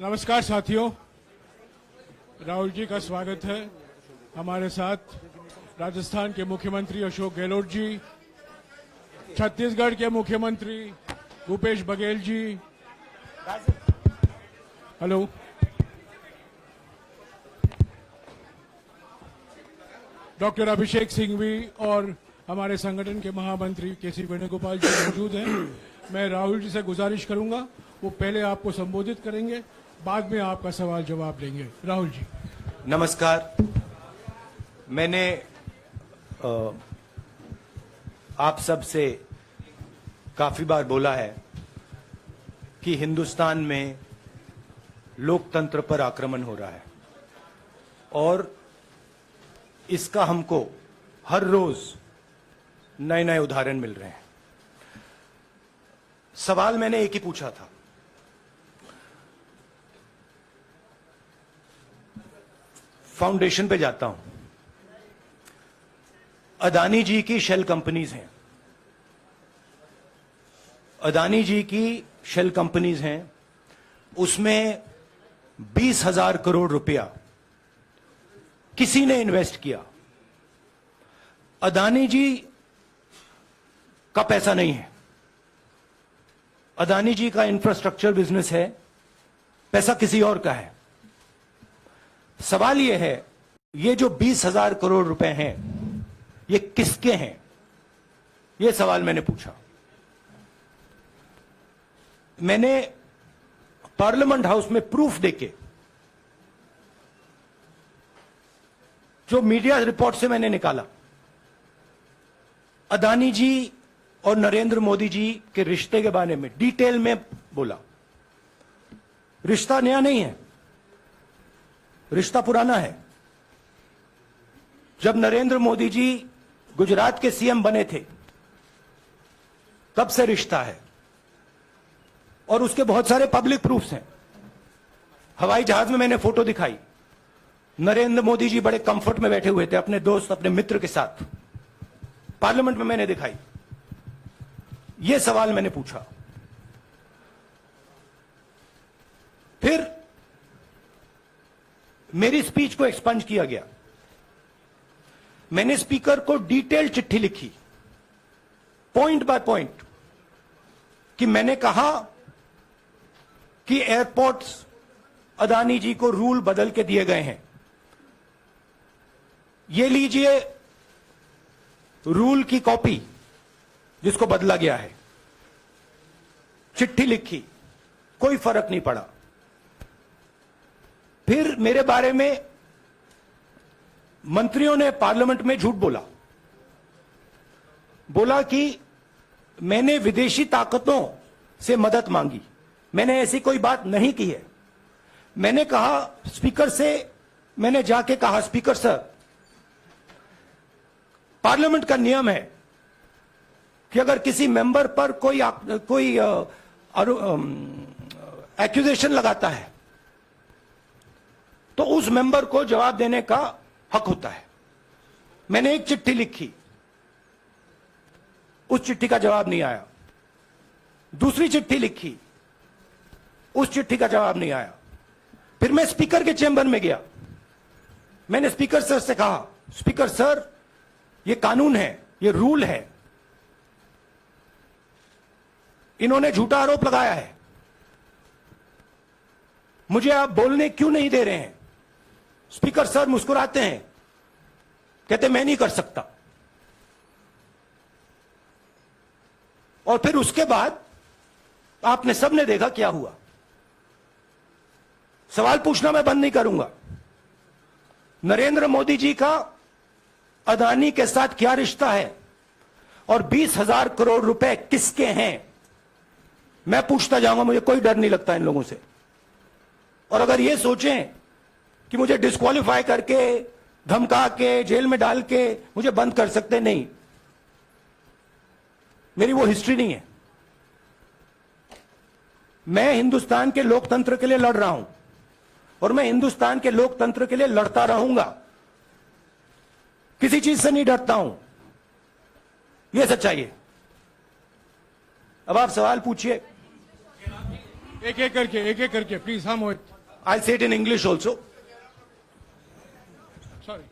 नमस्कार साथियों, राहुल जी का स्वागत है। हमारे साथ राजस्थान के मुख्यमंत्री अशोक गहलोत जी, छत्तीसगढ़ के मुख्यमंत्री भूपेश बघेल जी, हेलो, डॉक्टर अभिषेक सिंघवी और हमारे संगठन के महामंत्री केसी वेणुगोपाल जी मौजूद हैं। मैं राहुल जी से गुजारिश करूंगा, वो पहले आपको संबोधित करेंगे, बाद में आपका सवाल जवाब देंगे। राहुल जी। नमस्कार। मैंने आप सब से काफी बार बोला है कि हिंदुस्तान में लोकतंत्र पर आक्रमण हो रहा है और इसका हमको हर रोज नए नए उदाहरण मिल रहे हैं। सवाल मैंने एक ही पूछा था, फाउंडेशन पे जाता हूं, अदानी जी की शेल कंपनीज हैं, अदानी जी की शेल कंपनीज हैं, उसमें 20,000 करोड़ रुपया किसी ने इन्वेस्ट किया। अदानी जी का पैसा नहीं है, अदानी जी का इंफ्रास्ट्रक्चर बिजनेस है, पैसा किसी और का है। सवाल यह है, ये जो 20,000 करोड़ रुपए हैं, ये किसके हैं? ये सवाल मैंने पूछा। मैंने पार्लियामेंट हाउस में प्रूफ देके, जो मीडिया रिपोर्ट से मैंने निकाला, अदानी जी और नरेंद्र मोदी जी के रिश्ते के बारे में डिटेल में बोला। रिश्ता नया नहीं है, रिश्ता पुराना है। जब नरेंद्र मोदी जी गुजरात के सीएम बने थे, तब से रिश्ता है और उसके बहुत सारे पब्लिक प्रूफ्स हैं। हवाई जहाज में मैंने फोटो दिखाई, नरेंद्र मोदी जी बड़े कंफर्ट में बैठे हुए थे अपने दोस्त, अपने मित्र के साथ। पार्लियामेंट में मैंने दिखाई। यह सवाल मैंने पूछा। फिर मेरी स्पीच को एक्सपंज किया गया। मैंने स्पीकर को डिटेल चिट्ठी लिखी, पॉइंट बाय पॉइंट, कि मैंने कहा कि एयरपोर्ट्स अदानी जी को रूल बदल के दिए गए हैं। ये लीजिए रूल की कॉपी जिसको बदला गया है। चिट्ठी लिखी, कोई फर्क नहीं पड़ा। फिर मेरे बारे में मंत्रियों ने पार्लियामेंट में झूठ बोला कि मैंने विदेशी ताकतों से मदद मांगी। मैंने ऐसी कोई बात नहीं की है। मैंने कहा स्पीकर से, मैंने जाके कहा, स्पीकर सर, पार्लियामेंट का नियम है कि अगर किसी मेंबर पर कोई एक्यूजेशन लगाता है तो उस मेंबर को जवाब देने का हक होता है। मैंने एक चिट्ठी लिखी, उस चिट्ठी का जवाब नहीं आया। दूसरी चिट्ठी लिखी, उस चिट्ठी का जवाब नहीं आया। फिर मैं स्पीकर के चेंबर में गया। मैंने स्पीकर सर से कहा, स्पीकर सर, यह कानून है, यह रूल है, इन्होंने झूठा आरोप लगाया है, मुझे आप बोलने क्यों नहीं दे रहे हैं? स्पीकर सर मुस्कुराते हैं, कहते मैं नहीं कर सकता। और फिर उसके बाद आपने सबने देखा क्या हुआ। सवाल पूछना मैं बंद नहीं करूंगा। नरेंद्र मोदी जी का अदानी के साथ क्या रिश्ता है और 20,000 करोड़ रुपए किसके हैं, मैं पूछता जाऊंगा। मुझे कोई डर नहीं लगता इन लोगों से। और अगर ये सोचें कि मुझे डिस्क्वालीफाई करके, धमका के, जेल में डाल के मुझे बंद कर सकते, नहीं, मेरी वो हिस्ट्री नहीं है। मैं हिंदुस्तान के लोकतंत्र के लिए लड़ रहा हूं और मैं हिंदुस्तान के लोकतंत्र के लिए लड़ता रहूंगा। किसी चीज से नहीं डरता हूं, यह सच्चाई है। अब आप सवाल पूछिए। एक एक करके प्लीज। हाँ मोहित। I'll say it in English also. Sorry.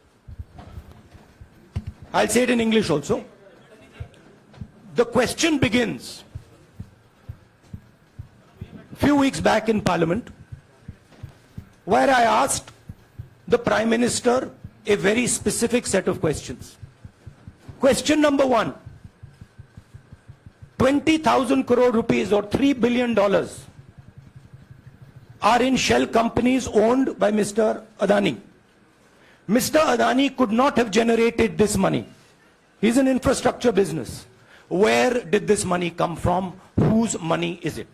I'll say it in English also. The question begins. Few weeks back in Parliament, where I asked the Prime Minister a very specific set of questions. Question number one, 20,000 crore rupees or $3 billion are in shell companies owned by Mr. Adani. Mr. Adani could not have generated this money. He's an infrastructure business. Where did this money come from? Whose money is it?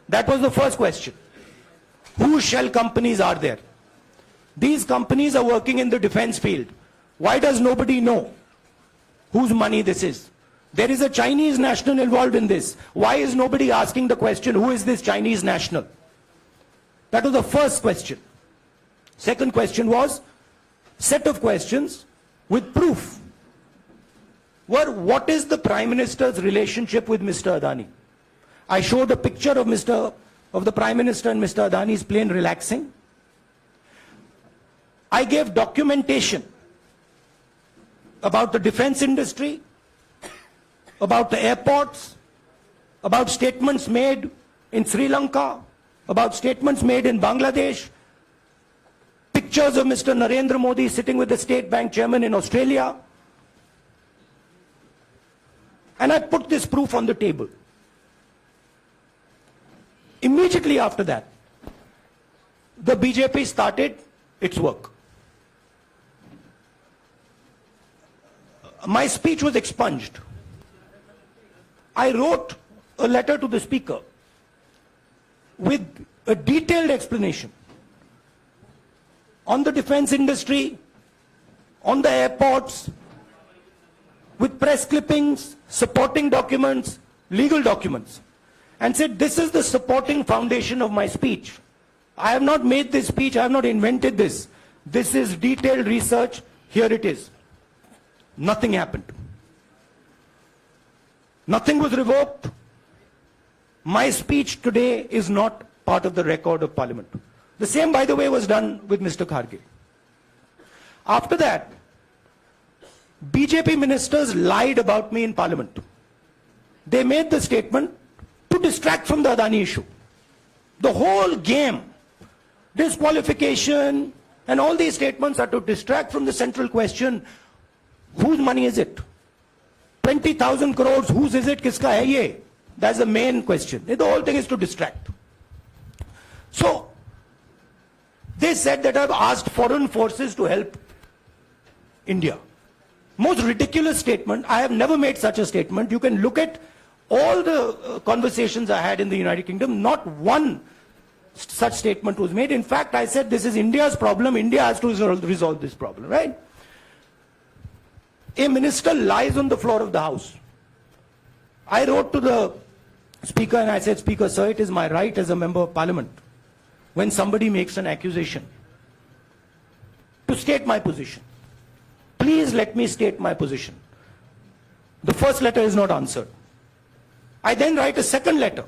That was the first question. Whose shell companies are there? These companies are working in the defense field. Why does nobody know whose money this is? There is a Chinese national involved in this. Why is nobody asking the question, who is this Chinese national? That was the first question. Second question was, set of questions with proof. What is the Prime Minister's relationship with Mr. Adani? I showed a picture of the Prime Minister and Mr. Adani's plane relaxing. I gave documentation about the defense industry, about the airports, about statements made in Sri Lanka, about statements made in Bangladesh, pictures of Mr. Narendra Modi sitting with the State Bank chairman in Australia. And I put this proof on the table. Immediately after that, the BJP started its work. My speech was expunged. I wrote a letter to the Speaker with a detailed explanation on the defense industry, on the airports, with press clippings, supporting documents, legal documents, and said, this is the supporting foundation of my speech. I have not made this speech, I have not invented this. This is detailed research, here it is. Nothing happened. Nothing was revoked. My speech today is not part of the record of Parliament. The same, by the way, was done with Mr. Kharge. After that, BJP ministers lied about me in Parliament. They made the statement to distract from the Adani issue. The whole game, disqualification, and all these statements are to distract from the central question, whose money is it? 20,000 crores, whose is it? Kiska hai ye? That's the main question. The whole thing is to distract. So, they said that I've asked foreign forces to help India. Most ridiculous statement. I have never made such a statement. You can look at all the conversations I had in the United Kingdom. Not one such statement was made. In fact, I said this is India's problem. India has to resolve this problem, right? A minister lies on the floor of the House. I wrote to the Speaker and I said, Speaker, sir, it is my right as a member of Parliament, when somebody makes an accusation, to state my position. Please let me state my position. The first letter is not answered. I then write a second letter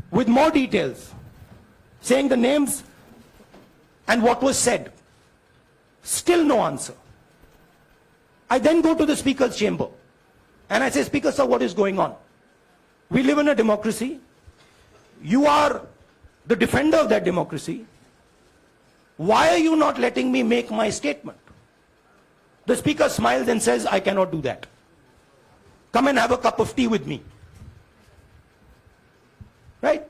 with more details, saying the names and what was said. Still no answer. I then go to the Speaker's chamber and I say, Speaker, sir, what is going on? We live in a democracy. You are the defender of that democracy. Why are you not letting me make my statement? The Speaker smiles and says, I cannot do that. Come and have a cup of tea with me. Right?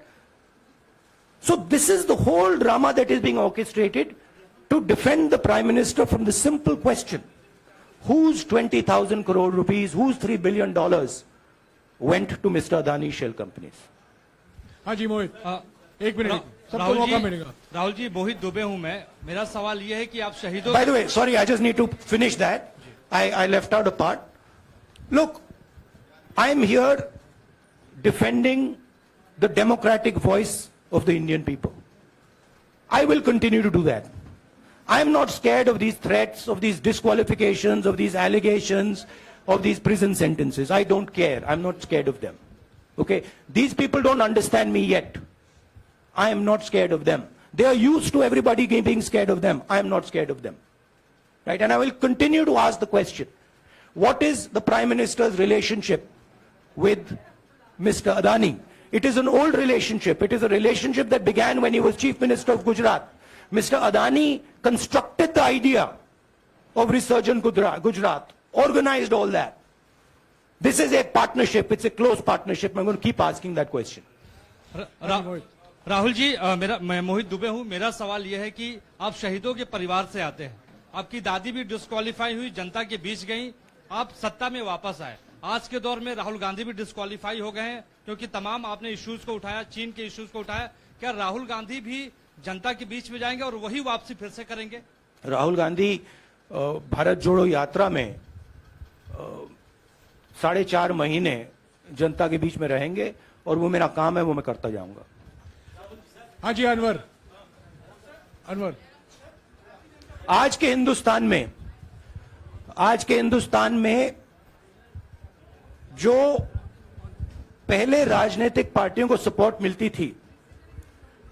So this is the whole drama that is being orchestrated to defend the Prime Minister from the simple question, whose 20,000 crore rupees, whose $3 billion went to Mr. Adani shell companies? हाँ जी मोहित, एक minute, सबको मौका मिलेगा. राहुल जी, मोहित दुबे हूं मैं. मेरा सवाल ये है कि आप शहीदों. By the way, sorry, I just need to finish that. I left out a part. Look, I'm here defending the democratic voice of the Indian people. I will continue to do that. I'm not scared of these threats, of these disqualifications, of these allegations, of these prison sentences. I don't care. I'm not scared of them. Okay? These people don't understand me yet. I am not scared of them. They are used to everybody being scared of them. I am not scared of them. Right? And I will continue to ask the question, what is the Prime Minister's relationship with Mr. Adani? It is an old relationship. It is a relationship that began when he was Chief Minister of Gujarat. Mr. Adani constructed the idea of Resurgent Gujarat, organized all that. This is a partnership. It's a close partnership. I'm going to keep asking that question. Rahul ji, मैं मोहित दुबे हूं। मेरा सवाल यह है कि आप शहीदों के परिवार से आते हैं। आपकी दादी भी डिस्क्वालीफाई हुई, जनता के बीच गई, आप सत्ता में वापस आए। आज के दौर में राहुल गांधी भी डिस्क्वालीफाई हो गए हैं, क्योंकि तमाम आपने इश्यूज को उठाया, चीन के इश्यूज को उठाया। क्या राहुल गांधी भी जनता के बीच में जाएंगे और वही वापसी फिर से करेंगे? राहुल गांधी भारत जोड़ो यात्रा में 4.5 महीने जनता के बीच में रहेंगे और वो मेरा काम है, वो मैं करता जाऊंगा। हाँ जी अनवर। आज के हिंदुस्तान में जो पहले राजनीतिक पार्टियों को सपोर्ट मिलती थी,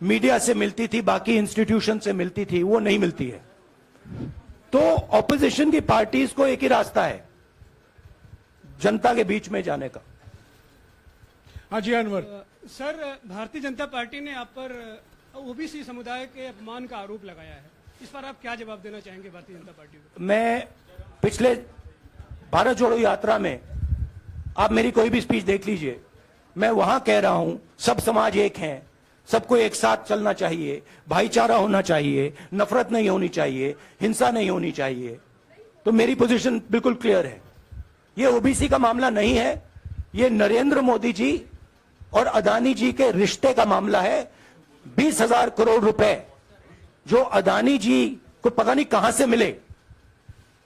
मीडिया से मिलती थी, बाकी इंस्टीट्यूशन से मिलती थी, वो नहीं मिलती है। तो ऑपोजिशन की पार्टीज को एक ही रास्ता है, जनता के बीच में जाने का। हाँ जी अनवर। सर, भारतीय जनता पार्टी ने आप पर ओबीसी समुदाय के अपमान का आरोप लगाया है। इस पर आप क्या जवाब देना चाहेंगे भारतीय जनता पार्टी को? मैं पिछले भारत जोड़ो यात्रा में, आप मेरी कोई भी स्पीच देख लीजिए, मैं वहां कह रहा हूं सब समाज एक हैं, सबको एक साथ चलना चाहिए, भाईचारा होना चाहिए, नफरत नहीं होनी चाहिए, हिंसा नहीं होनी चाहिए। तो मेरी पोजीशन बिल्कुल क्लियर है। ये ओबीसी का मामला नहीं है, ये नरेंद्र मोदी जी और अदानी जी के रिश्ते का मामला है। 20,000 करोड़ रुपए जो अदानी जी को पता नहीं कहां से मिले,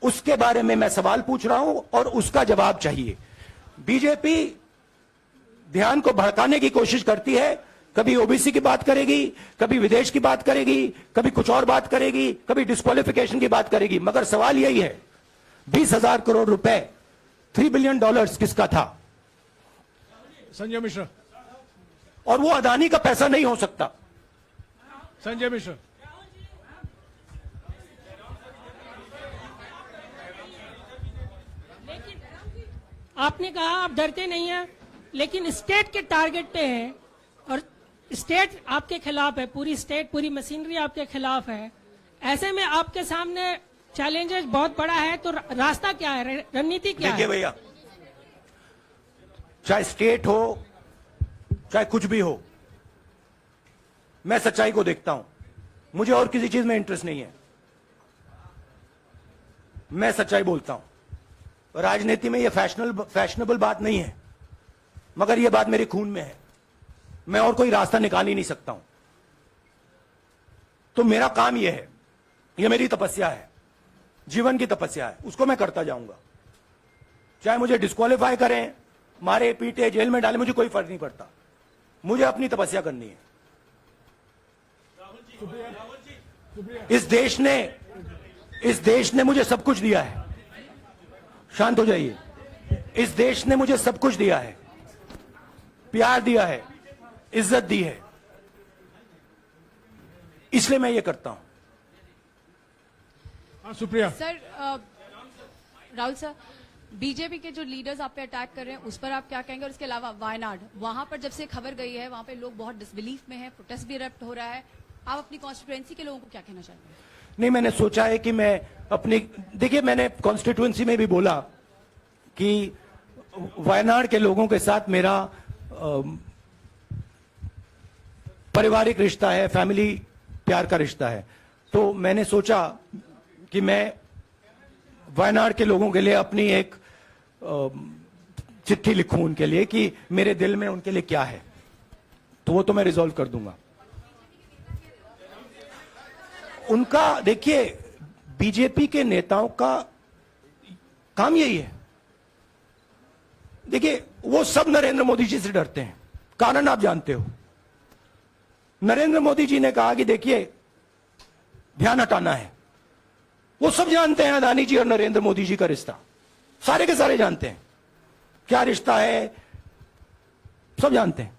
उसके बारे में मैं सवाल पूछ रहा हूं और उसका जवाब चाहिए। बीजेपी ध्यान को भड़काने की कोशिश करती है, कभी ओबीसी की बात करेगी, कभी विदेश की बात करेगी, कभी कुछ और बात करेगी, कभी डिस्क्वालिफिकेशन की बात करेगी, मगर सवाल यही है 20,000 करोड़ रुपए, $3 बिलियन किसका था? संजय मिश्रा। और वो अदानी का पैसा नहीं हो सकता। संजय मिश्रा। आपने कहा आप डरते नहीं हैं, लेकिन स्टेट के टारगेट पे हैं और स्टेट आपके खिलाफ है, पूरी स्टेट, पूरी मशीनरी आपके खिलाफ है। ऐसे में आपके सामने चैलेंजेस बहुत बड़ा है, तो रास्ता क्या है, रणनीति क्या है? देखिए भैया, चाहे स्टेट हो, चाहे कुछ भी हो, मैं सच्चाई को देखता हूं। मुझे और किसी चीज में इंटरेस्ट नहीं है, मैं सच्चाई बोलता हूं। राजनीति में यह फैशनेबल बात नहीं है, मगर यह बात मेरे खून में है। मैं और कोई रास्ता निकाल ही नहीं सकता हूं। तो मेरा काम यह है, यह मेरी तपस्या है, जीवन की तपस्या है, उसको मैं करता जाऊंगा। चाहे मुझे डिस्क्वालीफाई करें, मारे पीटे, जेल में डाले, मुझे कोई फर्क नहीं पड़ता। मुझे अपनी तपस्या करनी है। इस देश ने मुझे सब कुछ दिया है। शांत हो जाइए। इस देश ने मुझे सब कुछ दिया है, प्यार दिया है, इज्जत दी है, इसलिए मैं ये करता हूं। हाँ Supriya. Sir, Rahul sir, BJP के जो लीडर्स आप पे अटैक कर रहे हैं उस पर आप क्या कहेंगे? और इसके अलावा वायनाड, वहां पर जब से खबर गई है, वहां पे लोग बहुत डिसबिलीफ में हैं, प्रोटेस्ट भी इरप्ट हो रहा है। आप अपनी कॉन्स्टिट्यूएंसी के लोगों को क्या कहना चाहते हैं? नहीं, मैंने सोचा है कि मैं अपनी, देखिए मैंने कॉन्स्टिट्यूएंसी में भी बोला कि वायनाड के लोगों के साथ मेरा पारिवारिक रिश्ता है, फैमिली प्यार का रिश्ता है। तो मैंने सोचा कि मैं वायनाड के लोगों के लिए अपनी एक चिट्ठी लिखूं उनके लिए कि मेरे दिल में उनके लिए क्या है। तो वो तो मैं रिजॉल्व कर दूंगा। उनका, देखिए, बीजेपी के नेताओं का काम यही है। देखिए, वो सब नरेंद्र मोदी जी से डरते हैं, कारण आप जानते हो। नरेंद्र मोदी जी ने कहा कि देखिए ध्यान हटाना है। वो सब जानते हैं अदानी जी और नरेंद्र मोदी जी का रिश्ता, सारे के सारे जानते हैं क्या रिश्ता है, सब जानते हैं,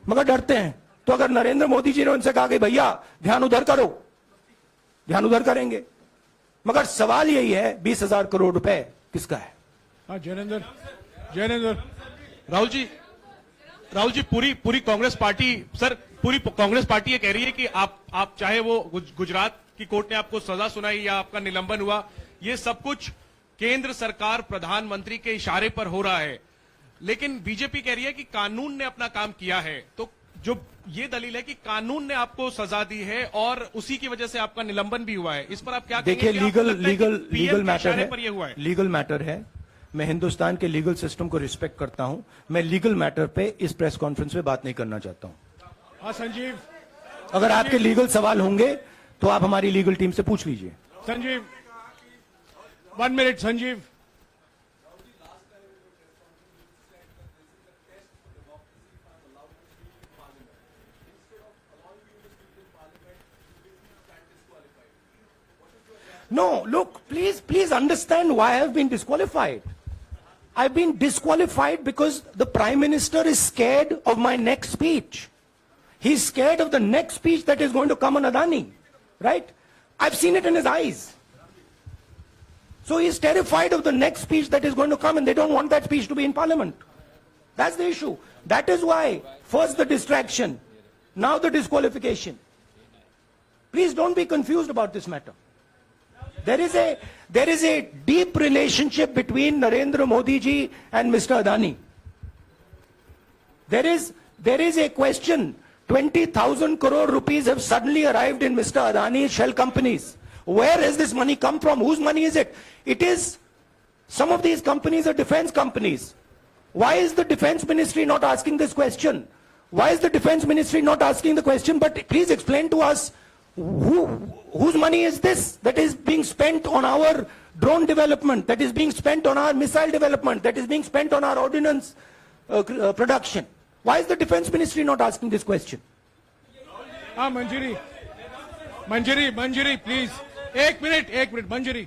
मगर डरते हैं तो अगर नरेंद्र मोदी जी ने उनसे कहा कि भैया ध्यान उधर करो, ध्यान उधर करेंगे। मगर सवाल यही है 20,000 करोड़ रुपए किसका है? हाँ जैनेंद्र राहुल जी पूरी कांग्रेस पार्टी, सर पूरी कांग्रेस पार्टी ये कह रही है कि आप चाहे वो गुजरात की कोर्ट ने आपको सजा सुनाई या आपका निलंबन हुआ, ये सब कुछ केंद्र सरकार प्रधानमंत्री के इशारे पर हो रहा है। लेकिन बीजेपी कह रही है कि कानून ने अपना काम किया है। तो जो ये दलील है कि कानून ने आपको सजा दी है और उसी की वजह से आपका निलंबन भी हुआ है, इस पर आप क्या कहेंगे? देखिए, लीगल मैटर है, पर ये हुआ है। लीगल मैटर है। मैं हिंदुस्तान के लीगल सिस्टम को रिस्पेक्ट करता हूं। मैं लीगल मैटर पे इस प्रेस कॉन्फ्रेंस में बात नहीं करना चाहता हूं। हाँ संजीव, अगर आपके लीगल सवाल होंगे तो आप हमारी लीगल टीम से पूछ लीजिए। Sanjeev 1 minute Sanjeev. No, look, please understand why I have been disqualified. I've been disqualified because the Prime Minister is scared of my next speech. He's scared of the next speech that is going to come on Adani, right? I've seen it in his eyes. So he's terrified of the next speech that is going to come, and they don't want that speech to be in Parliament. That's the issue. That is why, first the distraction, now the disqualification. Please don't be confused about this matter. There is a deep relationship between Narendra Modi ji and Mr. Adani. There is a question. 20,000 crore rupees have suddenly arrived in Mr. Adani's shell companies. Where has this money come from? Whose money is it? It is, some of these companies are defense companies. Why is the defense ministry not asking this question? Why is the defense ministry not asking the question? But please explain to us, whose money is this that is being spent on our drone development, that is being spent on our missile development, that is being spent on our ordnance production? Why is the defense ministry not asking this question? हाँ मंजरी please, एक minute मंजरी।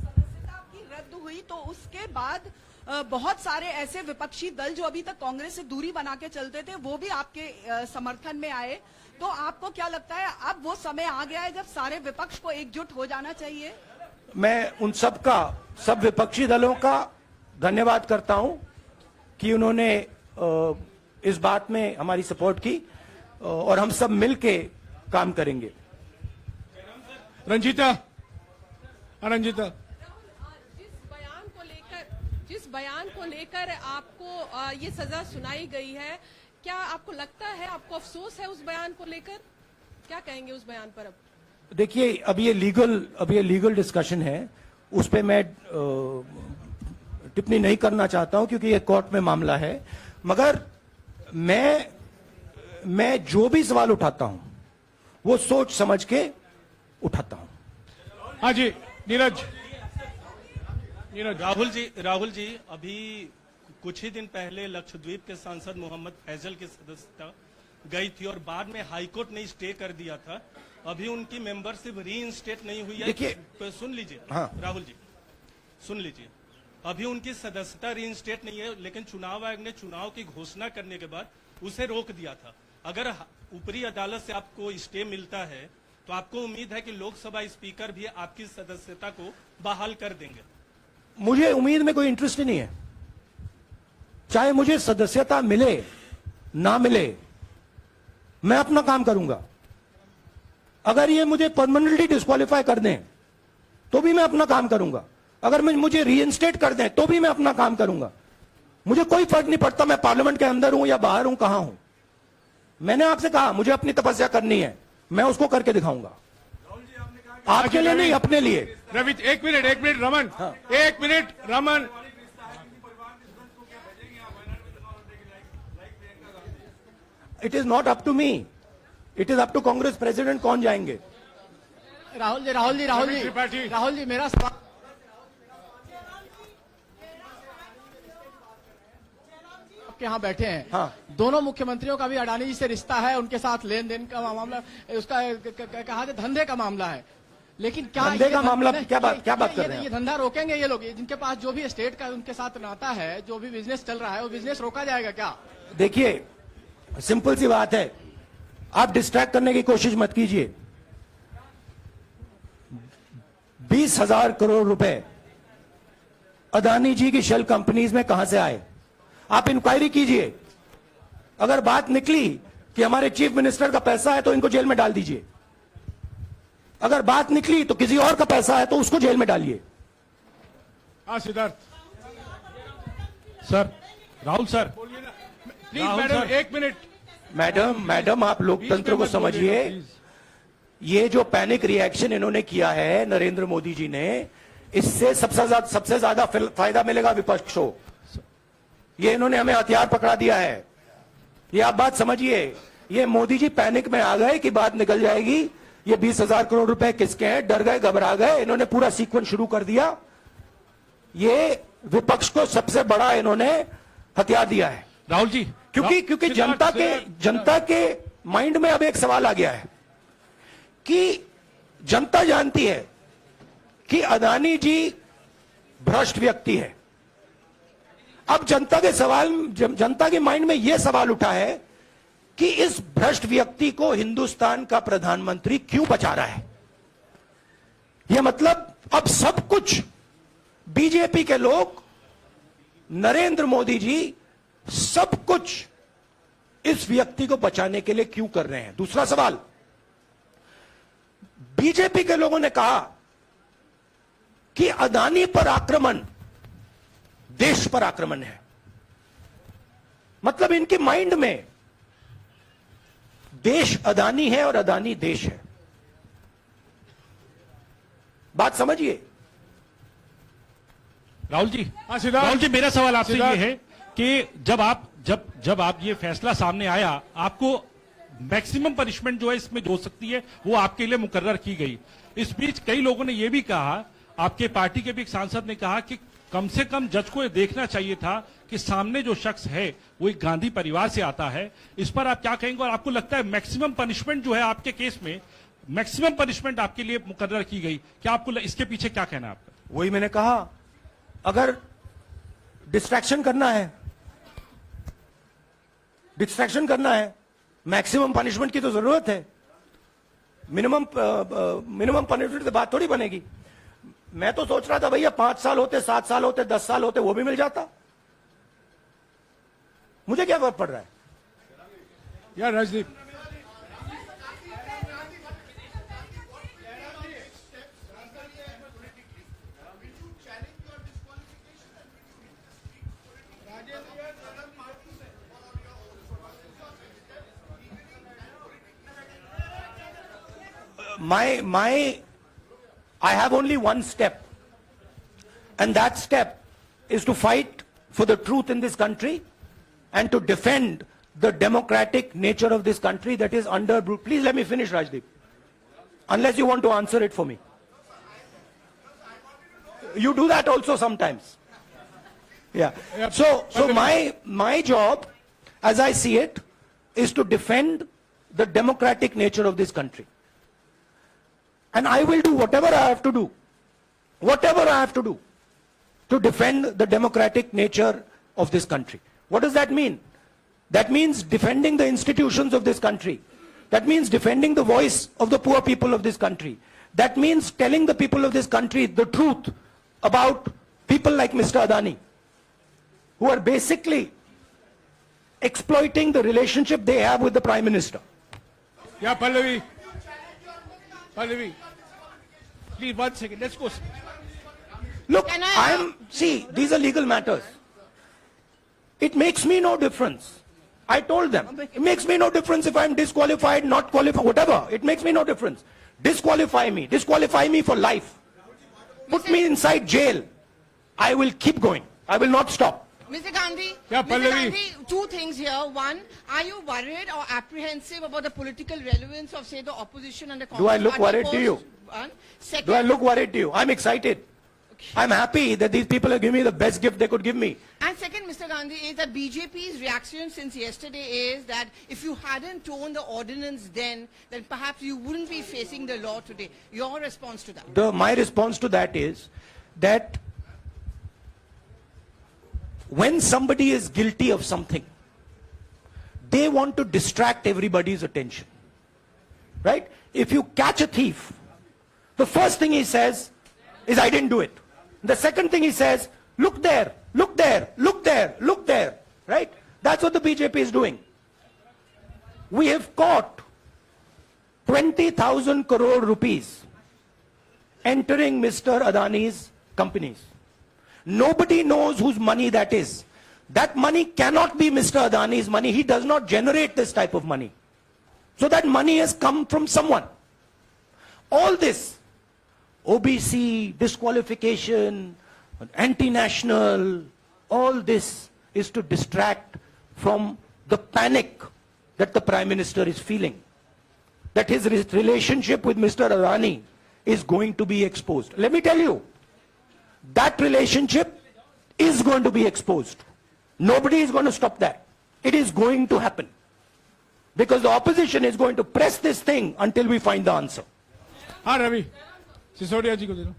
सदस्यता की रद्द हुई तो उसके बाद बहुत सारे ऐसे विपक्षी दल जो अभी तक कांग्रेस से दूरी बना के चलते थे वो भी आपके समर्थन में आए। तो आपको क्या लगता है अब वो समय आ गया है जब सारे विपक्ष को एकजुट हो जाना चाहिए? मैं उन सब विपक्षी दलों का धन्यवाद करता हूं कि उन्होंने इस बात में हमारी सपोर्ट की और हम सब मिलके काम करेंगे। रंजीता जिस बयान को लेकर आपको ये सजा सुनाई गई है, क्या आपको लगता है, आपको अफसोस है उस बयान को लेकर? क्या कहेंगे उस बयान पर? अब देखिए, अब ये लीगल डिस्कशन है, उस पे मैं टिप्पणी नहीं करना चाहता हूं क्योंकि ये कोर्ट में मामला है। मगर मैं जो भी सवाल उठाता हूं वो सोच समझ के उठाता हूं। हाँ जी नीरज। राहुल जी अभी कुछ ही दिन पहले लक्षद्वीप के सांसद मोहम्मद फैजल की सदस्यता गई थी और बाद में हाईकोर्ट ने स्टे कर दिया था। अभी उनकी मेंबरशिप रीइंस्टेट नहीं हुई है। देखिए, तो सुन लीजिए। हाँ। राहुल जी सुन लीजिए, अभी उनकी सदस्यता रीइंस्टेट नहीं है, लेकिन चुनाव आयोग ने चुनाव की घोषणा करने के बाद उसे रोक दिया था। अगर ऊपरी अदालत से आपको स्टे मिलता है तो आपको उम्मीद है कि लोकसभा स्पीकर भी आपकी सदस्यता को बहाल कर देंगे? मुझे उम्मीद में कोई इंटरेस्ट ही नहीं है। चाहे मुझे सदस्यता मिले ना मिले, मैं अपना काम करूंगा। अगर ये मुझे परमानेंटली डिस्क्वालीफाई कर दें तो भी मैं अपना काम करूंगा। अगर मुझे रीइंस्टेट कर दें तो भी मैं अपना काम करूंगा। मुझे कोई फर्क नहीं पड़ता मैं पार्लियामेंट के अंदर हूं या बाहर हूं, कहां हूं। मैंने आपसे कहा मुझे अपनी तपस्या करनी है, मैं उसको करके दिखाऊंगा। आपके लिए नहीं, अपने लिए। रवि एक मिनट रमन, हाँ। एक minute Raman. It is not up to me, it is up to Congress president कौन जाएंगे। राहुल जी मेरा सवाल आपके यहाँ बैठे हैं। हाँ। दोनों मुख्यमंत्रियों का भी अडानी जी से रिश्ता है, उनके साथ लेन देन का मामला, उसका कहा धंधे का मामला है। लेकिन क्या धंधे ये का मामला धंधे- क्या बात ये- कर रहे हैं ये आप? धंधा रोकेंगे ये लोग? जिनके पास जो भी स्टेट का उनके साथ नाता है, जो भी बिजनेस चल रहा है, वो बिजनेस रोका जाएगा क्या? देखिए, सिंपल सी बात है, आप डिस्ट्रैक्ट करने की कोशिश मत कीजिए। 20,000 करोड़ रुपए अदानी जी की शेल कंपनीज में कहां से आए? आप इंक्वायरी कीजिए। अगर बात निकली कि हमारे चीफ मिनिस्टर का पैसा है तो इनको जेल में डाल दीजिए। अगर बात निकली तो किसी और का पैसा है तो उसको जेल में डालिए। हाँ Siddharth, sir, Rahul sir, please Rahul madam sir. 1 minute. Madam आप लोकतंत्र को बीच में मत समझिए। बोलिएगा, प्लीज। ये जो पैनिक रिएक्शन इन्होंने किया है नरेंद्र मोदी जी ने, इससे सबसे ज्यादा फायदा मिलेगा विपक्ष को। ये इन्होंने हमें हथियार पकड़ा दिया है। ये आप बात समझिए। ये मोदी जी पैनिक में आ गए कि बात निकल जाएगी, ये 20,000 करोड़ रुपए किसके हैं, डर गए, घबरा गए। इन्होंने पूरा सीक्वेंस शुरू कर दिया। ये विपक्ष को सबसे बड़ा इन्होंने हथियार दिया है। राहुल जी, क्योंकि जनता के माइंड में अब एक सवाल आ गया है कि जनता जानती है कि अदानी जी भ्रष्ट व्यक्ति है। अब जनता के माइंड में यह सवाल उठा है कि इस भ्रष्ट व्यक्ति को हिंदुस्तान का प्रधानमंत्री क्यों बचा रहा है। यह मतलब अब सब कुछ बीजेपी के लोग, नरेंद्र मोदी जी सब कुछ इस व्यक्ति को बचाने के लिए क्यों कर रहे हैं। दूसरा सवाल, बीजेपी के लोगों ने कहा कि अदानी पर आक्रमण देश पर आक्रमण है। मतलब इनके माइंड में देश अदानी है और अदानी देश है। बात समझिए। राहुल जी, हाँ, सिद्धार्थ। राहुल जी, मेरा सवाल आपसे ये सिद्धार्थ। है कि जब आप ये फैसला सामने आया, आपको मैक्सिमम पनिशमेंट जो है इसमें जो हो सकती है वो आपके लिए मुकर्रर की गई। इस बीच कई लोगों ने यह भी कहा, आपके पार्टी के भी एक सांसद ने कहा कि कम से कम जज को यह देखना चाहिए था कि सामने जो शख्स है वो एक गांधी परिवार से आता है। इस पर आप क्या कहेंगे? और आपको लगता है मैक्सिमम पनिशमेंट जो है आपके केस में, मैक्सिमम पनिशमेंट आपके लिए मुकर्रर की गई, क्या आपको इसके पीछे क्या कहना है आपका? वही मैंने कहा, अगर डिस्ट्रैक्शन करना है, मैक्सिमम पनिशमेंट की तो जरूरत है। मिनिमम पनिशमेंट से बात थोड़ी बनेगी। मैं तो सोच रहा था भैया 5 साल होते, 7 साल होते, 10 साल होते, वो भी मिल जाता। मुझे क्या फर्क पड़ रहा है यार Rajdeep, I have only one step, and that step is to fight for the truth in this country and to defend the democratic nature of this country that is under. Please let me finish, Rajdeep. Unless you want to answer it for me. You do that also sometimes. Yeah. So my job, as I see it, is to defend the democratic nature of this country. And I will do whatever I have to do to defend the democratic nature of this country. What does that mean? That means defending the institutions of this country. That means defending the voice of the poor people of this country. That means telling the people of this country the truth about people like Mr. Adani, who are basically exploiting the relationship they have with the Prime Minister. Yeah, Pallavi, please 1 second. Let's go. Look, see, these are legal matters. It makes me no difference. I told them, it makes me no difference if I'm disqualified, not qualified, whatever. It makes me no difference. Disqualify me for life. Put me inside jail. I will keep going. I will not stop. Mr. Gandhi, Yeah, Mr. Pallavi. Gandhi, 2 things here. One, are you worried or apprehensive about the political relevance of, say, the opposition and the Congress Do I look party worried to you? One. Second, Do I look worried to you? I'm excited. I'm happy that these people have given me the best gift they could give me. And second, Mr. Gandhi, is that BJP's reaction since yesterday is that if you hadn't torn the ordinance then perhaps you wouldn't be facing the law today. Your response to that? My response to that is that when somebody is guilty of something, they want to distract everybody's attention. Right? If you catch a thief, the first thing he says is, I didn't do it. The second thing he says, look there, look there, look there, look there. Right? That's what the BJP is doing. We have caught 20,000 crore rupees entering Mr. Adani's companies. Nobody knows whose money that is. That money cannot be Mr. Adani's money. He does not generate this type of money. So that money has come from someone. All this, OBC, disqualification, anti-national, all this is to distract from the panic that the Prime Minister is feeling. That his relationship with Mr. Adani is going to be exposed. Let me tell you, that relationship is going to be exposed. Nobody is going to stop that. It is going to happen. Because the opposition is going to press this thing until we find the answer. हाँ रवि सिसोदिया जी को दे दो.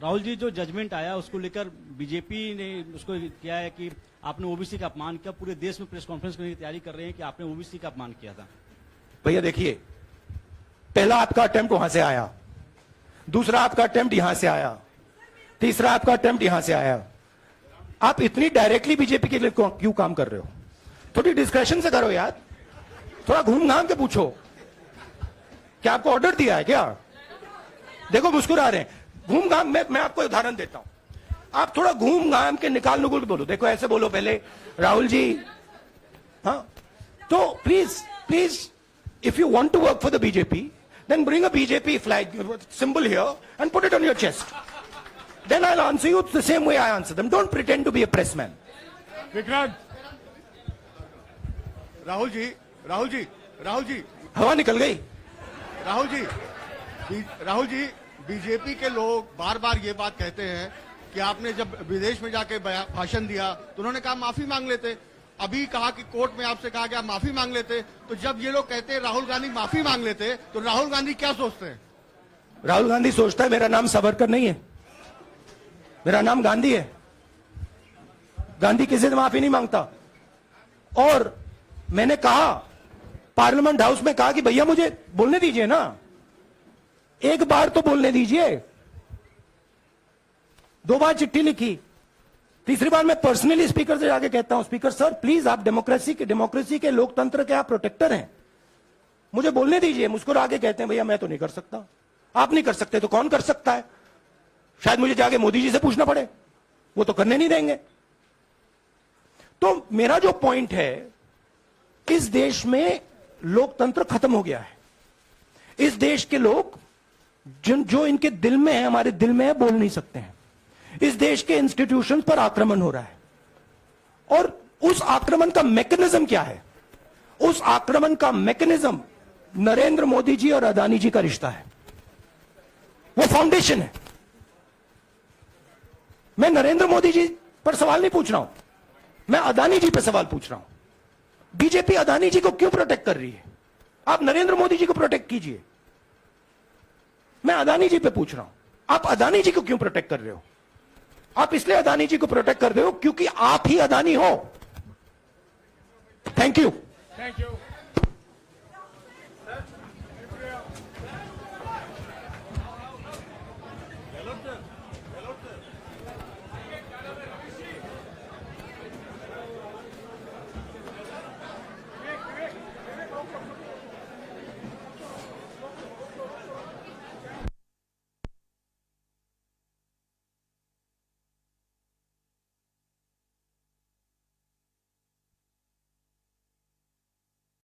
राहुल जी जो judgement आया उसको लेकर BJP ने उसको किया है कि आपने ओबीसी का अपमान किया. पूरे देश में प्रेस कॉन्फ्रेंस करने की तैयारी कर रहे हैं कि आपने ओबीसी का अपमान किया था. भैया देखिए, पहला आपका अटेम्प्ट वहां से आया, दूसरा आपका अटेम्प्ट यहां से आया, तीसरा आपका अटेम्प्ट यहां से आया. आप इतनी डायरेक्टली बीजेपी के लिए क्यों काम कर रहे हो? थोड़ी डिस्कशन से करो यार. थोड़ा घूम घाम के पूछो. क्या आपको ऑर्डर दिया है क्या? देखो मुस्कुरा रहे हैं. घूम घाम मैं आपको उदाहरण देता हूं. आप थोड़ा घूम घाम के निकाल नुकुल के बोलो. देखो ऐसे बोलो पहले, राहुल जी. हाँ, तो please if you want to work for the BJP, then bring a BJP flag symbol here and put it on your chest. Then I'll answer you the same way I answer them. Don't pretend to be a pressman. Vikrant Rahul ji हवा निकल गई. Rahul ji BJP के लोग बार बार ये बात कहते हैं कि आपने जब विदेश में जाके भाषण दिया तो उन्होंने कहा माफी मांग लेते. अभी कहा कि कोर्ट में आपसे कहा गया माफी मांग लेते. तो जब ये लोग कहते हैं राहुल गांधी माफी मांग लेते, तो राहुल गांधी क्या सोचते हैं? राहुल गांधी सोचता है मेरा नाम सावरकर नहीं है, मेरा नाम गांधी है. गांधी किसी से माफी नहीं मांगता. और मैंने कहा, पार्लियामेंट हाउस में कहा कि भैया मुझे बोलने दीजिए ना, एक बार तो बोलने दीजिए. 2 बार चिट्ठी लिखी, तीसरी बार मैं पर्सनली स्पीकर से जाके कहता हूं, स्पीकर सर प्लीज, आप डेमोक्रेसी के लोकतंत्र के आप प्रोटेक्टर हैं, मुझे बोलने दीजिए. मुस्कुरा के कहते हैं भैया मैं तो नहीं कर सकता. आप नहीं कर सकते तो कौन कर सकता है? शायद मुझे जाके मोदी जी से पूछना पड़े, वो तो करने नहीं देंगे. तो मेरा जो पॉइंट है, इस देश में लोकतंत्र खत्म हो गया है. इस देश के लोग जो इनके दिल में है, हमारे दिल में है, बोल नहीं सकते हैं. इस देश के इंस्टीट्यूशंस पर आक्रमण हो रहा है. और उस आक्रमण का मैकेनिज्म क्या है? उस आक्रमण का मैकेनिज्म नरेंद्र मोदी जी और अदानी जी का रिश्ता है. वो फाउंडेशन है. मैं नरेंद्र मोदी जी पर सवाल नहीं पूछ रहा हूं, मैं अदानी जी पर सवाल पूछ रहा हूं. बीजेपी अदानी जी को क्यों प्रोटेक्ट कर रही है? आप नरेंद्र मोदी जी को प्रोटेक्ट कीजिए. मैं अदानी जी पे पूछ रहा हूं, आप अदानी जी को क्यों प्रोटेक्ट कर रहे हो? आप इसलिए अदानी जी को प्रोटेक्ट कर रहे हो क्योंकि आप ही अदानी हो. Thank you.